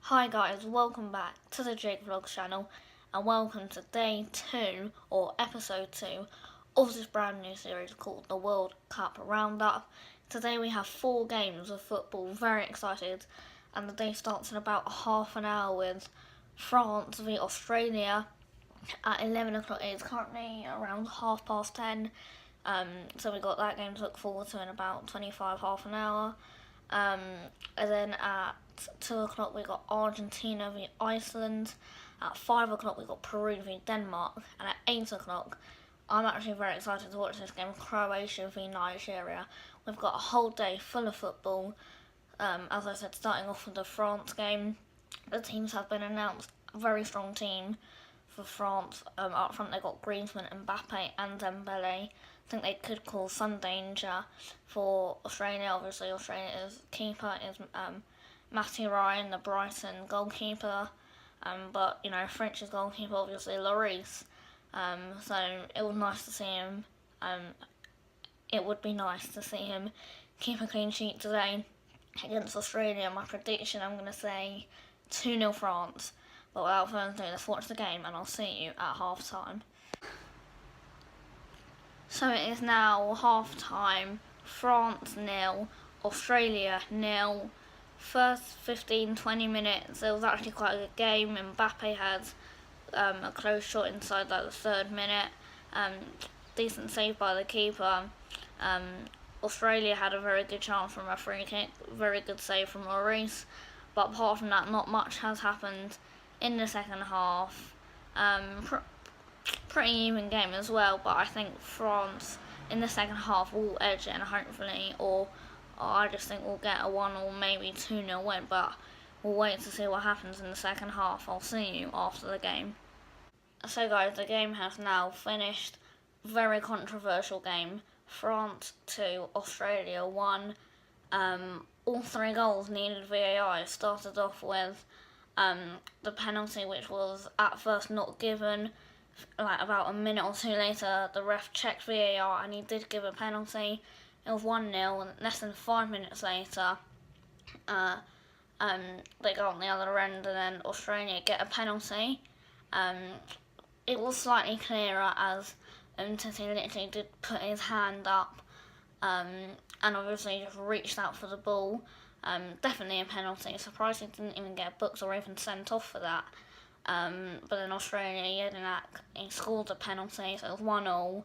Hi guys, welcome back to the Jake Vlogs channel and welcome to day 2 or episode 2 of this brand new series called the World Cup Roundup. Today we have 4 games of football, very excited, and the day starts in about half an hour with France v Australia at 11 o'clock. It's currently around 10:30, so we got that game to look forward to in about half an hour. And then at 2 o'clock we got Argentina v Iceland. At 5 o'clock we got Peru v Denmark. And at 8 o'clock, I'm actually very excited to watch this game, Croatia v Nigeria. We've got a whole day full of football. As I said, starting off with the France game. The teams have been announced. A very strong team for France. Up front they got Griezmann, Mbappe and Dembele. I think they could cause some danger for Australia. Obviously Australia's keeper is Matty Ryan, the Brighton goalkeeper. But you know, French's goalkeeper obviously Lloris. So it was nice to see him. It would be nice to see him keep a clean sheet today against Australia. My prediction, I'm going to say 2-0 France. But without further ado, let's watch the game and I'll see you at half time. So it is now half time, France 0, Australia 0. First 15-20 minutes, it was actually quite a good game. Mbappe had a close shot inside like the 3rd minute. Decent save by the keeper. Australia had a very good chance from a free kick, very good save from Lloris. But apart from that, not much has happened in the second half. Pretty even game as well, but I think France in the second half will edge it and hopefully, or I just think we'll get a 1 or maybe 2-0 win, but we'll wait to see what happens in the second half. I'll see you after the game. So guys, the game has now finished. Very controversial game. France 2, Australia 1. All 3 goals needed VAR. It started off with the penalty, which was at first not given. Like about a minute or 2 later, the ref checked VAR and he did give a penalty. It was 1-0, and less than 5 minutes later, they go on the other end, and then Australia get a penalty. It was slightly clearer as Titi literally did put his hand up, and obviously just reached out for the ball. Definitely a penalty. Surprised he didn't even get booked or even sent off for that. But then Australia, he scored a penalty, so it was 1-1.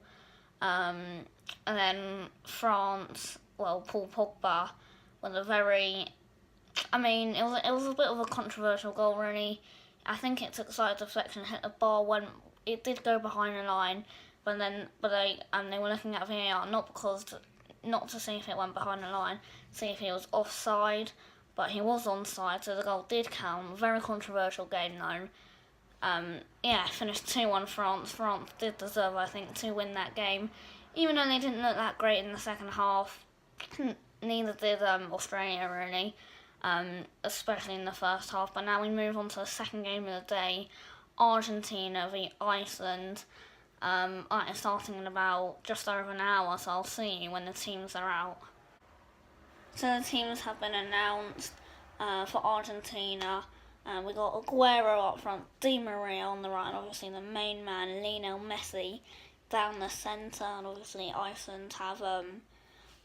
And then France, Paul Pogba was a very, it was a bit of a controversial goal really. I think it took side deflection, hit the bar when it did go behind the line, but they were looking at VAR not to see if it went behind the line, see if he was offside, but he was onside, so the goal did count. Very controversial game though. Finished 2-1 France. France did deserve, I think, to win that game. Even though they didn't look that great in the second half, neither did Australia really, especially in the first half. But now we move on to the second game of the day, Argentina v Iceland. It's starting in about just over an hour, so I'll see you when the teams are out. So the teams have been announced for Argentina. We got Aguero up front, Di Maria on the right, and obviously the main man, Lionel Messi, down the centre, and obviously Iceland have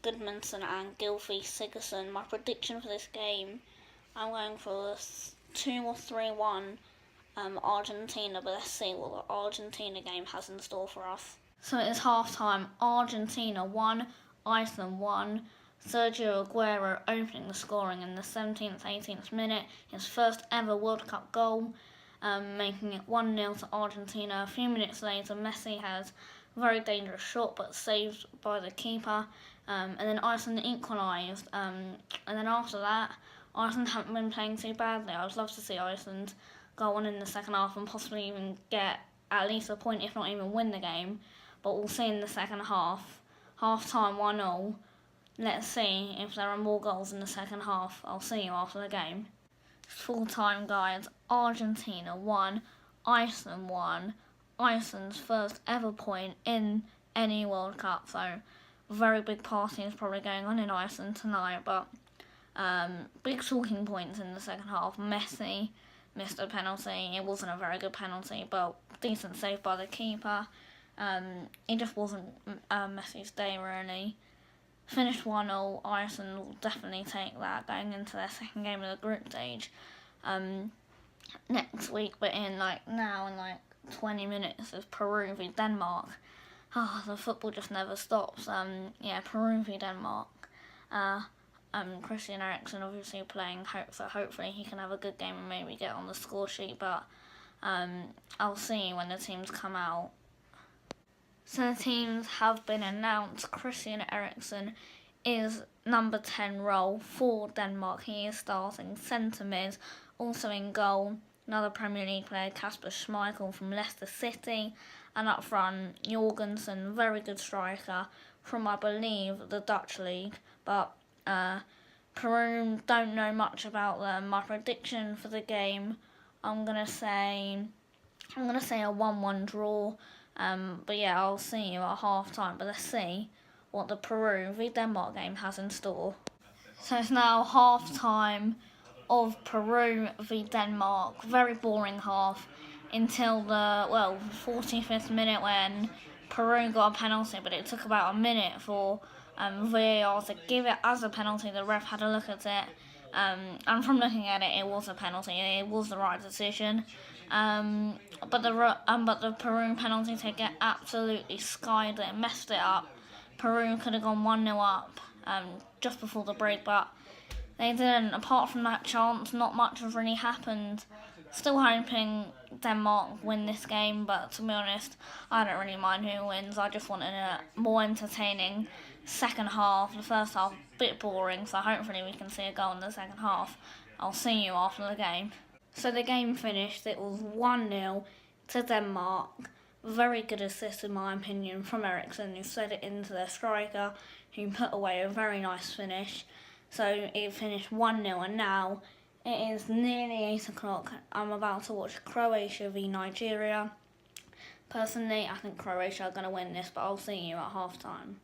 Goodmanson and Gylfi Sigurdsson. My prediction for this game, I'm going for 2 or 3-1 Argentina, but let's see what the Argentina game has in store for us. So it is half time, Argentina 1, Iceland 1. Sergio Aguero opening the scoring in the 17th, 18th minute, his first ever World Cup goal, making it 1-0 to Argentina. A few minutes later, Messi has a very dangerous shot but saved by the keeper, and then Iceland equalised, and then after that, Iceland haven't been playing too badly. I would love to see Iceland go on in the second half and possibly even get at least a point, if not even win the game, but we'll see in the second half. Half time 1-0. Let's see if there are more goals in the second half. I'll see you after the game. Full time, guys. Argentina 1, Iceland 1. Iceland's first ever point in any World Cup, so very big party is probably going on in Iceland tonight. But Big talking points in the second half. Messi missed a penalty. It wasn't a very good penalty, but decent save by the keeper. It just wasn't Messi's day, really. Finished 1-0. Iceland will definitely take that going into their second game of the group stage next week, but in 20 minutes is Peru v Denmark. The football just never stops. Peru v Denmark. Christian Eriksen obviously playing, so hopefully he can have a good game and maybe get on the score sheet, but I'll see when the teams come out. So the teams have been announced. Christian Eriksen is number 10 role for Denmark. He is starting centre mid. Also in goal, another Premier League player, Kasper Schmeichel from Leicester City. And up front, Jorgensen, very good striker from, I believe, the Dutch league. But Peru, don't know much about them. My prediction for the game, I'm gonna say a 1-1 draw. But yeah, I'll see you at half time. But let's see what the Peru v Denmark game has in store. So it's now half time of Peru v Denmark. Very boring half until the 45th minute when Peru got a penalty, but it took about a minute for VAR to give it as a penalty. The ref had a look at it, and from looking at it, it was a penalty. It was the right decision. But the Peru penalty taker absolutely skied it, messed it up. Peru could have gone 1-0 up just before the break, but they didn't. Apart from that chance, not much has really happened. Still hoping Denmark win this game, but to be honest, I don't really mind who wins. I just wanted a more entertaining second half. The first half, a bit boring, so hopefully we can see a goal in the second half. I'll see you after the game. So the game finished. It was 1-0 to Denmark. Very good assist, in my opinion, from Eriksen, who slid it into their striker, who put away a very nice finish. So it finished 1-0, and now it is nearly 8 o'clock. I'm about to watch Croatia v Nigeria. Personally, I think Croatia are going to win this, but I'll see you at half time.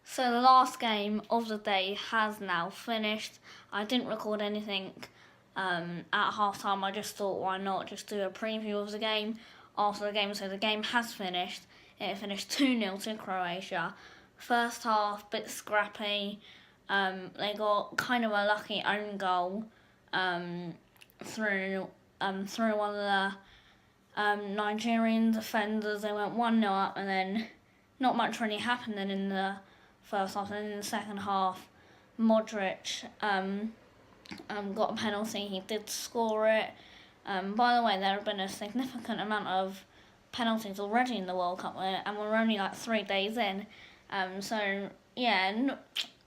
So the last game of the day has now finished. I didn't record anything at half time. I just thought, why not just do a preview of the game after the game. So the game has finished. It finished 2-0 to Croatia. First half, bit scrappy. They got kind of a lucky own goal through one of the Nigerian defenders. They went 1-0 up, and then not much really happened then in the first half. And in the second half, Modric got a penalty. He did score it. By the way, there have been a significant amount of penalties already in the World Cup, and we're only 3 days in.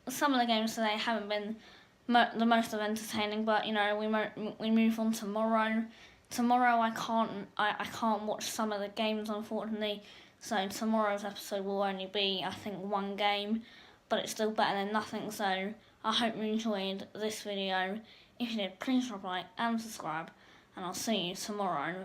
Some of the games today haven't been the most of entertaining, but we move on tomorrow. Tomorrow I can't watch some of the games, unfortunately. So tomorrow's episode will only be, I think, one game, but it's still better than nothing. So I hope you enjoyed this video. If you did, please drop a like and subscribe, and I'll see you tomorrow.